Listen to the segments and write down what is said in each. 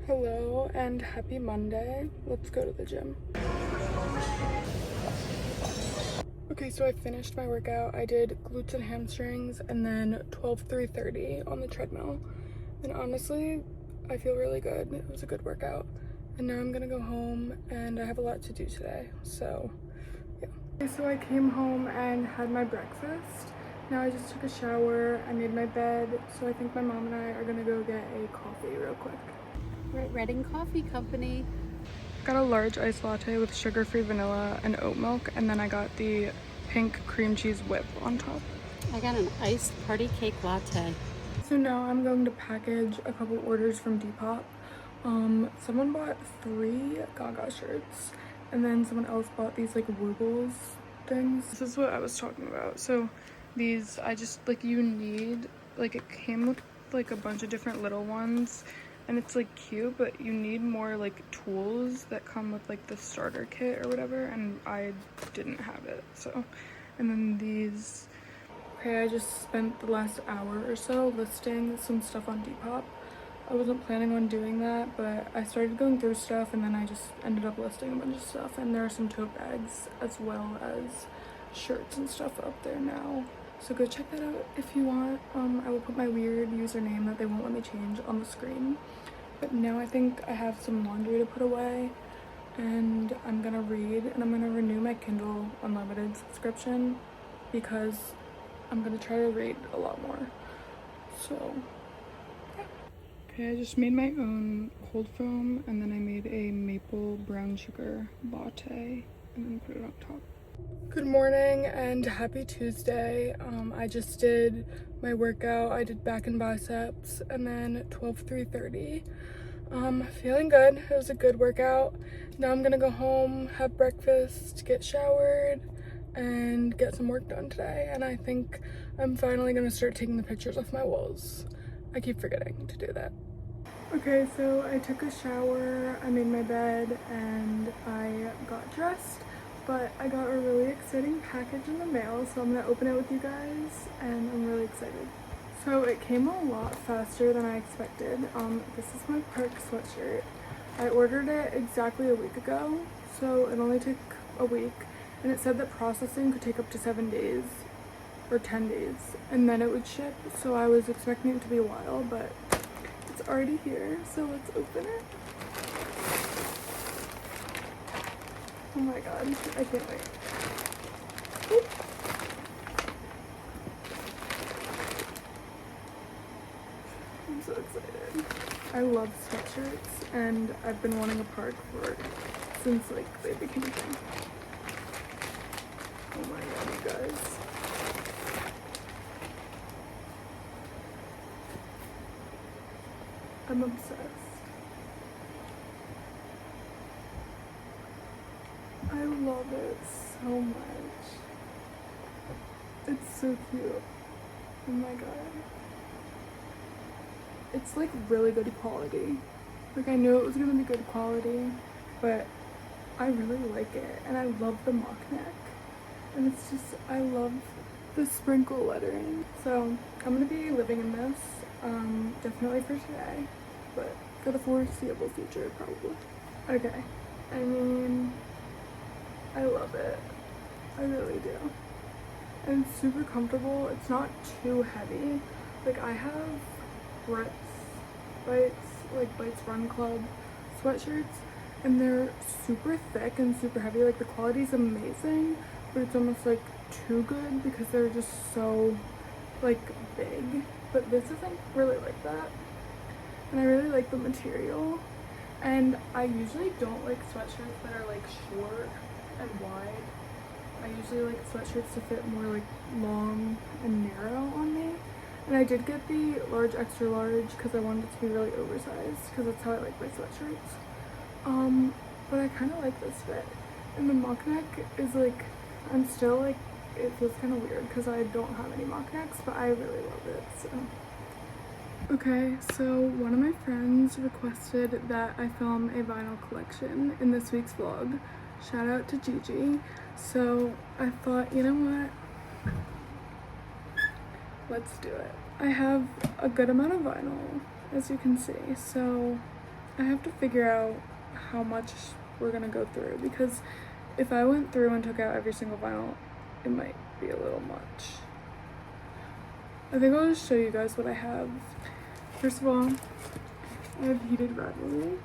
Hello and happy Monday. Let's go to the gym. Okay, so I finished my workout. I did glutes and hamstrings and then 12 330 on the treadmill. And honestly, I feel really good. It was a good workout. And now I'm gonna go home and I have a lot to do today. So yeah. Okay, so I came home and had my breakfast. Now I just took a shower, I made my bed, so I think my mom and I are gonna go get a coffee real quick. We're at Reading Coffee Company. Got a large iced latte with sugar-free vanilla and oat milk, and then I got the pink cream cheese whip on top. I got an iced party cake latte. So now I'm going to package a couple orders from Depop. Someone bought 3 Gaga shirts, and then someone else bought these like Woobles things. This is what I was talking about. So these, I just like, you need, like, it came with like a bunch of different little ones, and it's like cute, but you need more like tools that come with like the starter kit or whatever, and I didn't have it. So, and then these. Okay, I just spent the last hour or so listing some stuff on Depop. I wasn't planning on doing that, but I started going through stuff and then I just ended up listing a bunch of stuff, and there are some tote bags as well as shirts and stuff up there now. So go check that out if you want. I will put my weird username that they won't let me change on the screen. But now I think I have some laundry to put away, and I'm gonna read, and I'm gonna renew my Kindle Unlimited subscription because I'm gonna try to read a lot more. So yeah. Okay, I just made my own cold foam, and then I made a maple brown sugar latte and then put it on top. Good morning and happy Tuesday. I just did my workout. I did back and biceps and then 12 330. Feeling good. It was a good workout. Now I'm gonna go home, have breakfast, get showered, and get some work done today. And I think I'm finally gonna start taking the pictures off my walls. I keep forgetting to do that. Okay, so I took a shower, I made my bed, and I got dressed. But I got a really exciting package in the mail, so I'm gonna open it with you guys, and I'm really excited. So it came a lot faster than I expected. This is my parke sweatshirt. I ordered it exactly a week ago, so it only took a week, and it said that processing could take up to 7 days or 10 days, and then it would ship. So I was expecting it to be a while, but it's already here, so let's open it. Oh my god, I can't wait. Oop. I'm so excited. I love sweatshirts, and I've been wanting a park since like they became a thing. Oh my god, you guys. I'm obsessed. I love it so much. It's so cute. Oh my god. It's like really good quality. Like, I knew it was gonna be good quality, but I really like it, and I love the mock neck, and it's just, I love the sprinkle lettering. So I'm gonna be living in this, definitely for today, but for the foreseeable future probably. Okay, I mean, I love it. I really do. And it's super comfortable. It's not too heavy. Like, I have Bites Run Club sweatshirts, and they're super thick and super heavy. Like, the quality's amazing, but it's almost like too good because they're just so like big. But this isn't really like that, and I really like the material. And I usually don't like sweatshirts that are like short and wide. I usually like sweatshirts to fit more like long and narrow on me. And I did get the large extra large because I wanted it to be really oversized, because that's how I like my sweatshirts. But I kind of like this fit. And the mock neck is like, I'm still like, it feels kind of weird because I don't have any mock necks, but I really love it, so. Okay, so one of my friends requested that I film a vinyl collection in this week's vlog. Shout out to Gigi. So I thought, you know what? Let's do it. I have a good amount of vinyl, as you can see, so I have to figure out how much we're gonna go through, because if I went through and took out every single vinyl, it might be a little much. I think I'll just show you guys what I have. First of all, I have Heated Rivalry.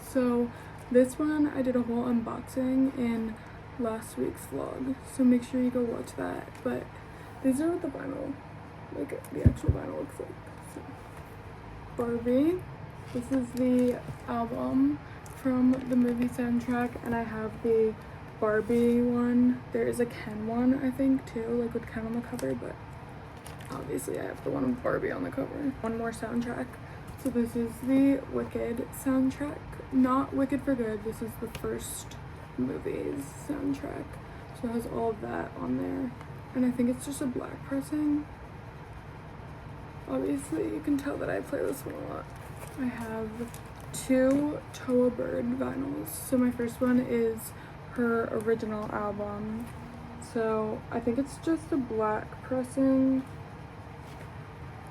So this one I did a whole unboxing in last week's vlog, so make sure you go watch that. But these are what the vinyl, like the actual vinyl looks like. So, Barbie. This is the album from the movie soundtrack, and I have the Barbie one. There is a Ken one, I think, too, like with Ken on the cover, but obviously I have the one with Barbie on the cover. One more soundtrack. So this is the Wicked soundtrack. Not Wicked for Good, this is the first movie's soundtrack. So it has all of that on there. And I think it's just a black pressing. Obviously you can tell that I play this one a lot. I have 2 Toa Bird vinyls. So my first one is her original album. So I think it's just a black pressing.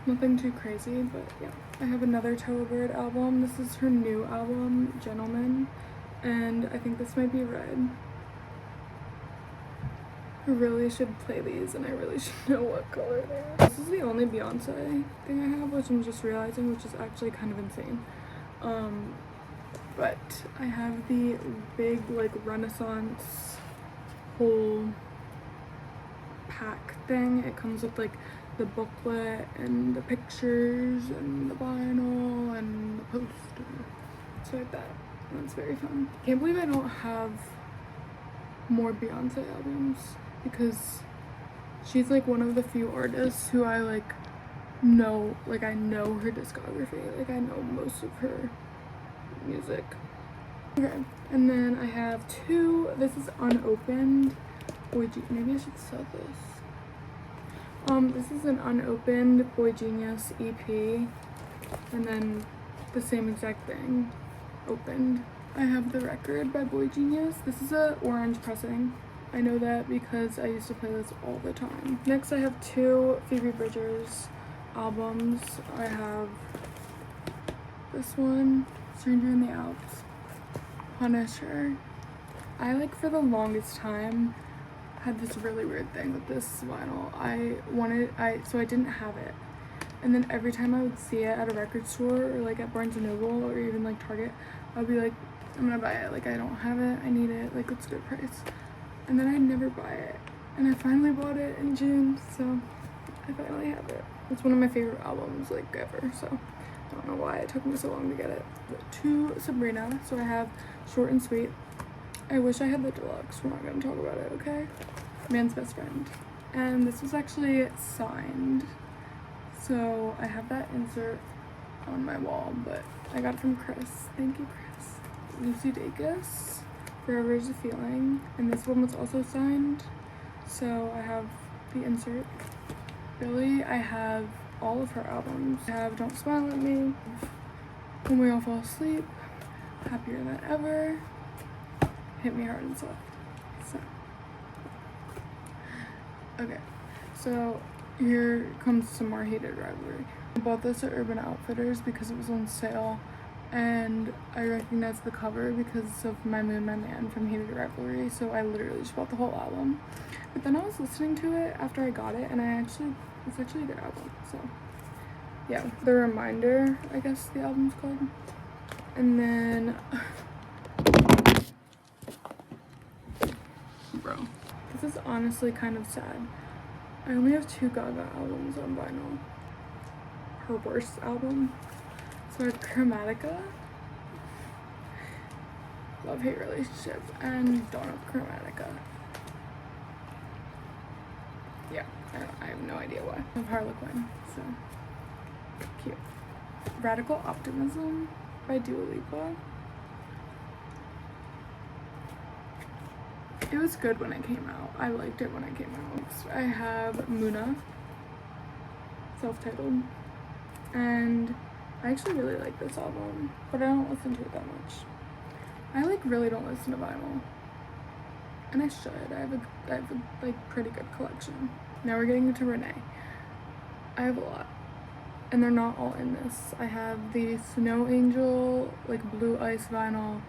Nothing too crazy, but yeah. I have another Toa Bird album. This is her new album, Gentleman, and I think this might be red. I really should play these, and I really should know what color they are. This is the only Beyonce thing I have, which I'm just realizing, which is actually kind of insane. But I have the big, like, Renaissance whole pack thing. It comes with, like, the booklet and the pictures and the vinyl and the poster. So like that. That's very fun. Can't believe I don't have more Beyonce albums, because she's like one of the few artists who I like know, like I know her discography, like I know most of her music. Okay, and then I have 2, this is unopened. Boy, maybe I should sell this. This is an unopened Boy Genius EP, and then the same exact thing opened. I have The Record by Boy Genius. This is a orange pressing. I know that because I used to play this all the time. Next I have 2 Phoebe Bridgers albums. I have this one, Stranger in the Alps, Punisher. I like for the longest time had this really weird thing with this vinyl. So I didn't have it, and then every time I would see it at a record store or like at Barnes & Noble or even like Target, I'd be like, I'm gonna buy it, like I don't have it, I need it, like it's a good price. And then I'd never buy it, and I finally bought it in June, so I finally have it. It's one of my favorite albums like ever, so I don't know why it took me so long to get it. But to Sabrina, so I have Short and Sweet. I wish I had the deluxe. We're not gonna talk about it, okay? Man's Best Friend. And this was actually signed, so I have that insert on my wall, but I got it from Chris. Thank you, Chris. Lucy Dacus, Forever is a Feeling, and this one was also signed, so I have the insert. Billie, I have all of her albums. I have Don't Smile at Me, When We All Fall Asleep, Happier Than Ever, Hit Me Hard and Soft. So, okay, so here comes some more Heated Rivalry. I bought this at Urban Outfitters because it was on sale, and I recognized the cover because of My Moon, My Man from Heated Rivalry, so I literally just bought the whole album. But then I was listening to it after I got it, and it's actually a good album, so yeah. The Reminder, I guess the album's called. And then bro, this is honestly kind of sad. I only have 2 Gaga albums on vinyl. Her worst album. So I have Chromatica, Love-Hate Relationship, and Dawn of Chromatica. Yeah, I have no idea why. I have Harlequin, so cute. Radical Optimism by Dua Lipa. It was good when it came out. I liked it when it came out. Next, I have Muna, self-titled, and I actually really like this album, but I don't listen to it that much. I really don't listen to vinyl, and I should. I have a like pretty good collection. Now we're getting into Renee. I have a lot. and they're not all in this. I have the Snow Angel, like blue ice vinyl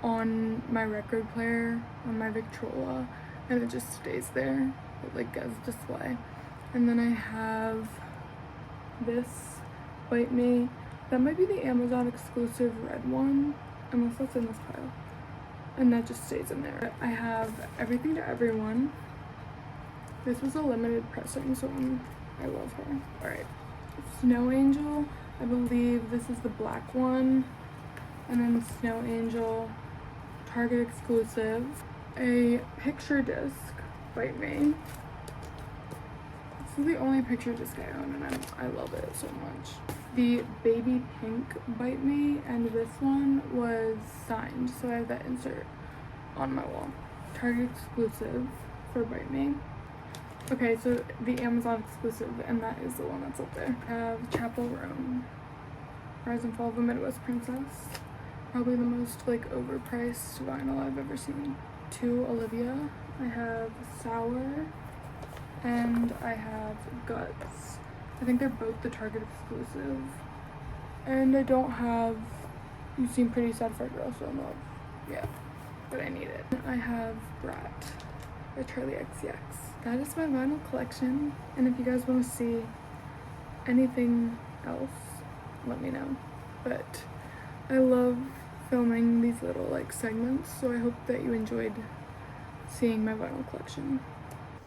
on my record player, on my Victrola, and it just stays there, like as display. And then I have this Bite Me. That might be the Amazon exclusive red one, unless that's in this pile. And that just stays in there. I have Everything to Everyone. This was a limited pressing, so I love her. Alright, Snow Angel. I believe this is the black one. And then Snow Angel, Target exclusive. A picture disc, Bite Me. This is the only picture disc I own, and I love it so much. The Baby Pink Bite Me, and this one was signed, so I have that insert on my wall. Target exclusive for Bite Me. Okay, so the Amazon exclusive, and that is the one that's up there. I have Chapel Roan, Rise and Fall of a Midwest Princess. Probably the most like overpriced vinyl I've ever seen. To Olivia, I have Sour, and I have Guts. I think they're both the Target exclusive. And I don't have You Seem Pretty Sad for a Girl, so in love. Yeah, but I need it. I have Brat by Charlie XCX. That is my vinyl collection, and if you guys want to see anything else, let me know. But I love filming these little like segments, so I hope that you enjoyed seeing my vinyl collection.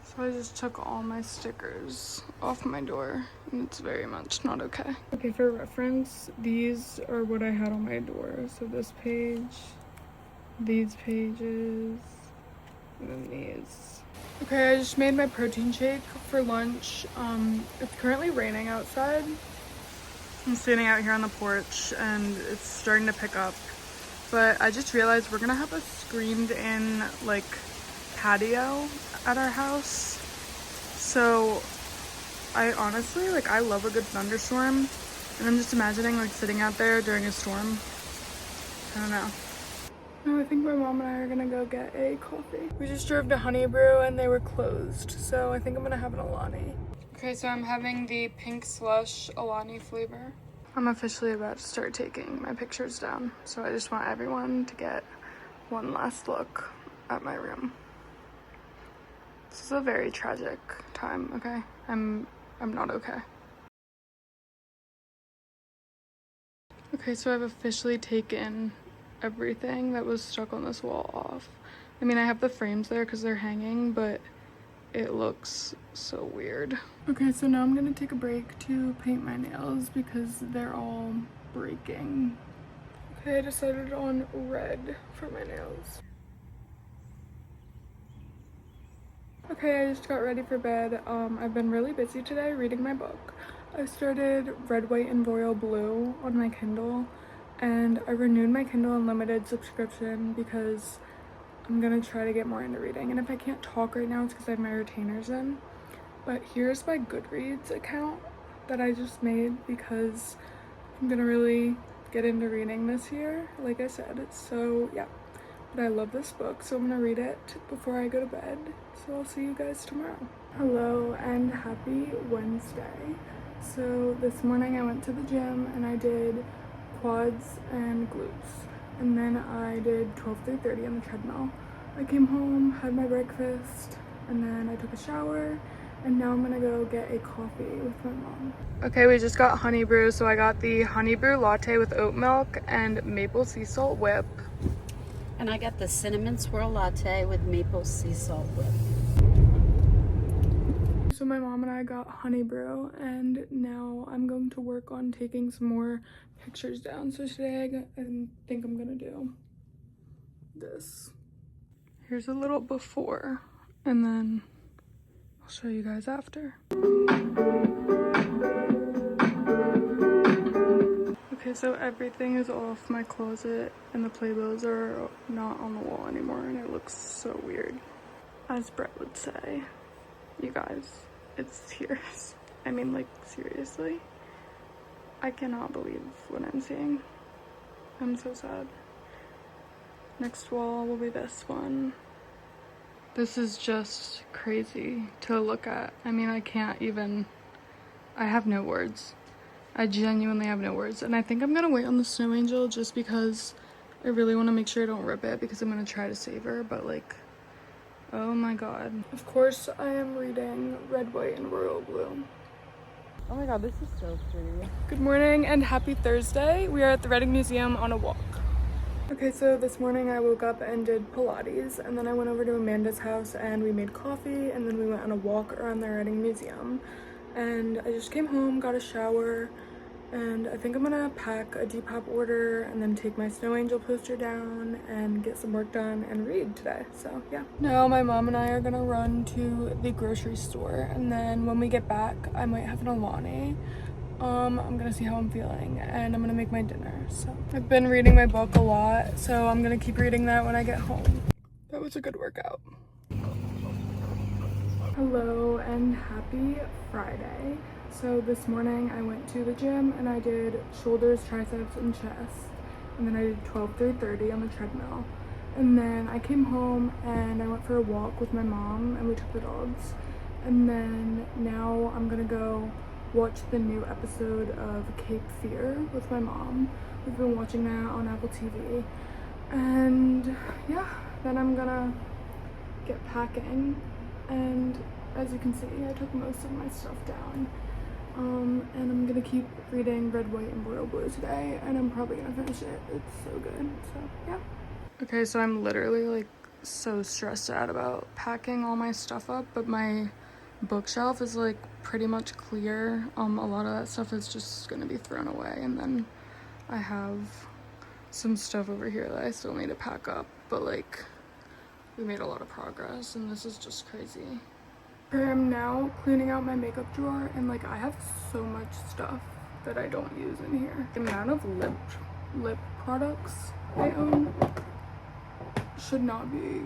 So I just took all my stickers off my door, and it's very much not okay. Okay, for reference, these are what I had on my door. So this page, these pages, and then these. Okay, I just made my protein shake for lunch. It's currently raining outside. I'm standing out here on the porch and it's starting to pick up. But I just realized we're gonna have a screened in like patio at our house. So I honestly, like, I love a good thunderstorm. And I'm just imagining like sitting out there during a storm. I don't know. No, I think my mom and I are gonna go get a coffee. We just drove to Honey Brew and they were closed, so I think I'm gonna have an Alani. Okay, so I'm having the pink slush Alani flavor. I'm officially about to start taking my pictures down, so I just want everyone to get one last look at my room. This is a very tragic time, okay? I'm not okay. Okay, so I've officially taken everything that was stuck on this wall off. I mean, I have the frames there because they're hanging, but it looks so weird. Okay, so now I'm gonna take a break to paint my nails because they're all breaking. Okay, I decided on red for my nails. Okay, I just got ready for bed. I've been really busy today reading my book. I started Red, White, and Royal Blue on my Kindle, and I renewed my Kindle Unlimited subscription because I'm gonna try to get more into reading. And if I can't talk right now, it's because I have my retainers in. But here's my Goodreads account that I just made because I'm gonna really get into reading this year, like I said. So yeah, but I love this book, so I'm gonna read it before I go to bed. So I'll see you guys tomorrow. Hello and happy Wednesday. So this morning I went to the gym and I did quads and glutes. And then I did 12 through 30 on the treadmill. I came home, had my breakfast, and then I took a shower, and now I'm gonna go get a coffee with my mom. Okay, we just got honey brew, so I got the honey brew latte with oat milk and maple sea salt whip. And I got the cinnamon swirl latte with maple sea salt whip. So my mom and I got honey brew, and now I'm going to work on taking some more pictures down. So today I think I'm gonna do this. Here's a little before, and then I'll show you guys after. Okay, so everything is off my closet and the playbills are not on the wall anymore, and it looks so weird. As Brett would say, you guys, it's tears. I mean, like, seriously. I cannot believe what I'm seeing. I'm so sad. Next wall will be this one. This is just crazy to look at. I mean, I have no words. I genuinely have no words. And I think I'm gonna wait on the snow angel just because I really want to make sure I don't rip it, because I'm gonna try to save her, but like, oh my god. Of course I am reading Red, White, and Royal Blue. Oh my god, this is so pretty. Good morning and happy Thursday. We are at the Reading Museum on a walk. Okay, so this morning I woke up and did Pilates, and then I went over to Amanda's house and we made coffee, and then we went on a walk around the Reading Museum. And I just came home, got a shower, and I think I'm gonna pack a Depop order and then take my snow angel poster down and get some work done and read today. So yeah. Now my mom and I are gonna run to the grocery store, and then when we get back I might have an Alani. I'm gonna see how I'm feeling, and I'm gonna make my dinner. So I've been reading my book a lot, so I'm gonna keep reading that when I get home. That was a good workout. Hello and happy Friday. So this morning I went to the gym and I did shoulders, triceps, and chest, and then I did 12 through 30 on the treadmill, and then I came home and I went for a walk with my mom and we took the dogs, and then now I'm gonna go watch the new episode of Cape Fear with my mom. We've been watching that on Apple TV, and yeah, then I'm gonna get packing. And as you can see, I took most of my stuff down, and I'm gonna keep reading Red, White, and Royal Blue today, and I'm probably gonna finish it. It's so good. So yeah. Okay, so I'm literally like so stressed out about packing all my stuff up, but my bookshelf is like pretty much clear. A lot of that stuff is just gonna be thrown away, and then I have some stuff over here that I still need to pack up, but like we made a lot of progress and this is just crazy. I am now cleaning out my makeup drawer, and like I have so much stuff that I don't use in here. The amount of lip products I own should not be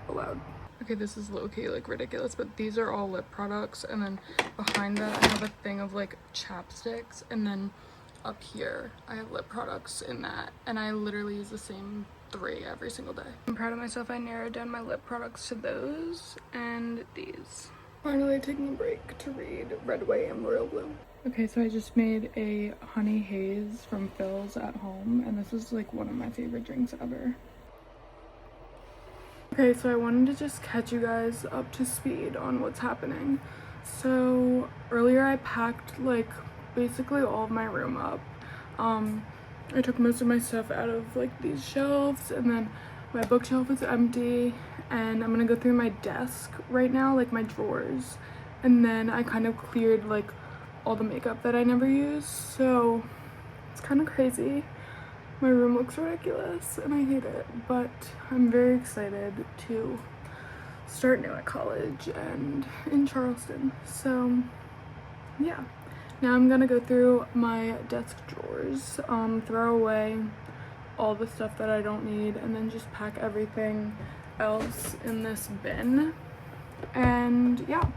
allowed. Okay, this is low-key like ridiculous, but these are all lip products, and then behind that I have a thing of like chapsticks, and then up here I have lip products in that, and I literally use the same 3 every single day. I'm proud of myself. I narrowed down my lip products to those and these. Finally taking a break to read Red, White, and Royal Blue. Okay, so I just made a honey haze from Phil's at home, and this is like one of my favorite drinks ever. Okay, so I wanted to just catch you guys up to speed on what's happening. So earlier I packed like basically all of my room up. I took most of my stuff out of like these shelves, and then my bookshelf is empty, and I'm gonna go through my desk right now, like my drawers, and then I kind of cleared like all the makeup that I never use, so it's kind of crazy. My room looks ridiculous and I hate it, but I'm very excited to start new at college and in Charleston. So yeah, now I'm gonna go through my desk drawers, throw away all the stuff that I don't need, and then just pack everything else in this bin. And yeah,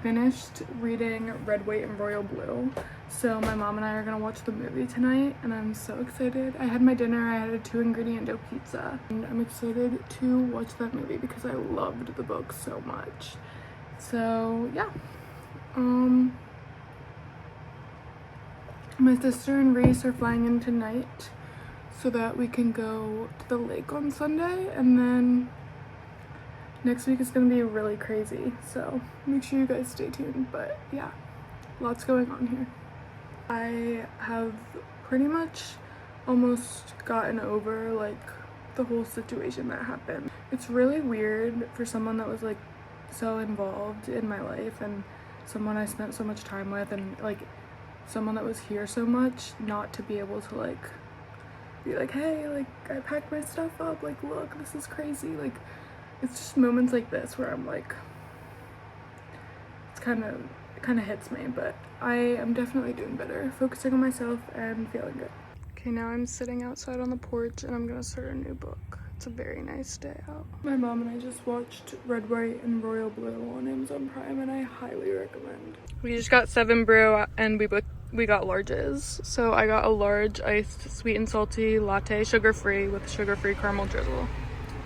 finished reading Red, White, and Royal Blue. So my mom and I are gonna watch the movie tonight, and I'm so excited. I had my dinner, I had a 2-ingredient dough pizza, and I'm excited to watch that movie because I loved the book so much. So yeah, my sister and Reese are flying in tonight so that we can go to the lake on Sunday, and then next week is gonna be really crazy, so make sure you guys stay tuned. But yeah, lots going on here. I have pretty much almost gotten over like the whole situation that happened. It's really weird for someone that was like so involved in my life, and someone I spent so much time with, and like someone that was here so much, not to be able to like be like, hey, like I packed my stuff up, like look, this is crazy. Like it's just moments like this where I'm like, it's kind of hits me, but I am definitely doing better, focusing on myself and feeling good. Okay, now I'm sitting outside on the porch and I'm gonna start a new book. It's a very nice day out. My mom and I just watched Red, White, and Royal Blue on Amazon Prime, and I highly recommend. We just got 7 brew and we got larges. So I got a large iced sweet and salty latte, sugar-free, with sugar-free caramel drizzle.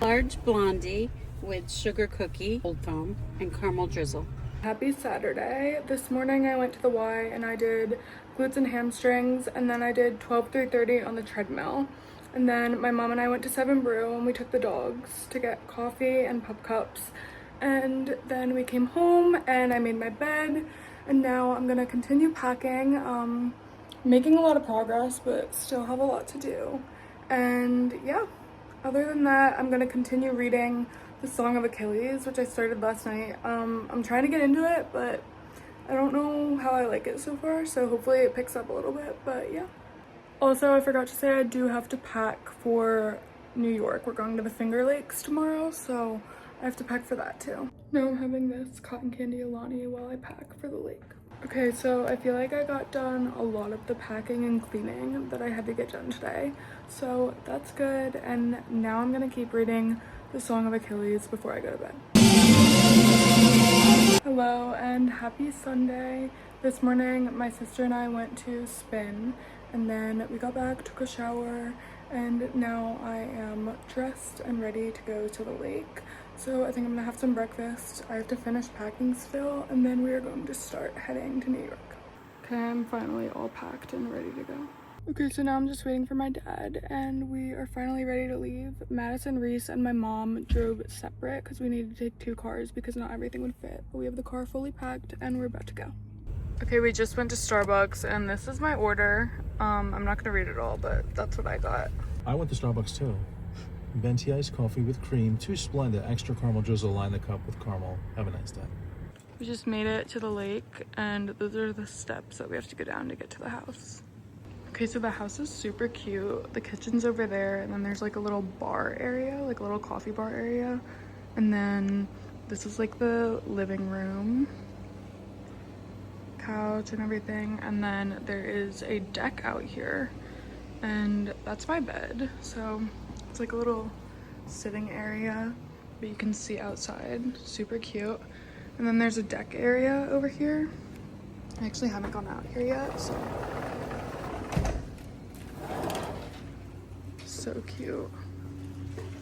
Large blondie with sugar cookie, old foam, and caramel drizzle. Happy Saturday. This morning I went to the Y and I did glutes and hamstrings, and then I did 12 through 30 on the treadmill. And then my mom and I went to 7 Brew and we took the dogs to get coffee and pup cups. And then we came home and I made my bed, and now I'm gonna continue packing. Making a lot of progress, but still have a lot to do. And yeah, other than that, I'm gonna continue reading The Song of Achilles, which I started last night. I'm trying to get into it, but I don't know how I like it so far, so hopefully it picks up a little bit, but yeah. Also, I forgot to say I do have to pack for New York. We're going to the Finger Lakes tomorrow, so I have to pack for that too. Now I'm having this cotton candy Alani while I pack for the lake. Okay, so I feel like I got done a lot of the packing and cleaning that I had to get done today, so that's good. And now I'm gonna keep reading The Song of Achilles before I go to bed. Hello and happy Sunday. This morning my sister and I went to spin, and then we got back, took a shower, and now I am dressed and ready to go to the lake. So I think I'm gonna have some breakfast. I have to finish packing still, and then we are going to start heading to New York. Okay, I'm finally all packed and ready to go. Okay, so now I'm just waiting for my dad, and we are finally ready to leave. Madison, Reese, and my mom drove separate because we needed to take 2 cars because not everything would fit. But we have the car fully packed and we're about to go. Okay, we just went to Starbucks and this is my order. I'm not gonna read it all, but that's what I got. I went to Starbucks too. Venti iced coffee with cream, 2 Splenda, extra caramel drizzle, line the cup with caramel. Have a nice day. We just made it to the lake, and those are the steps that we have to go down to get to the house. Okay, so the house is super cute. The kitchen's over there, and then there's like a little bar area, like a little coffee bar area. And then this is like the living room, couch and everything. And then there is a deck out here, and that's my bed. So it's like a little sitting area, but you can see outside. Super cute. And then there's a deck area over here. I actually haven't gone out here yet, so cute.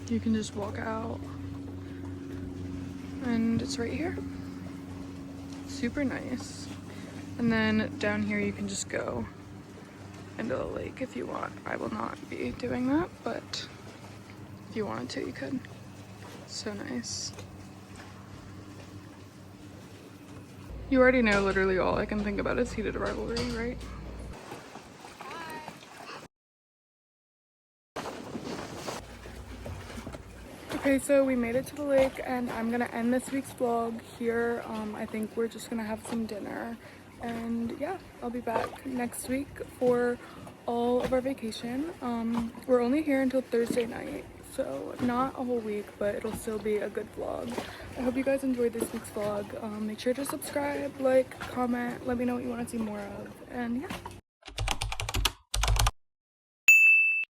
You can just walk out and it's right here. Super nice. And then down here you can just go into the lake if you want. I will not be doing that, but if you wanted to, you could. So nice. You already know literally all I can think about is heated rivalry, right? Okay, so we made it to the lake and I'm gonna end this week's vlog here. I think we're just gonna have some dinner, and yeah, I'll be back next week for all of our vacation. We're only here until Thursday night, so not a whole week, but it'll still be a good vlog. I hope you guys enjoyed this week's vlog. Make sure to subscribe, like, comment, let me know what you want to see more of, and yeah.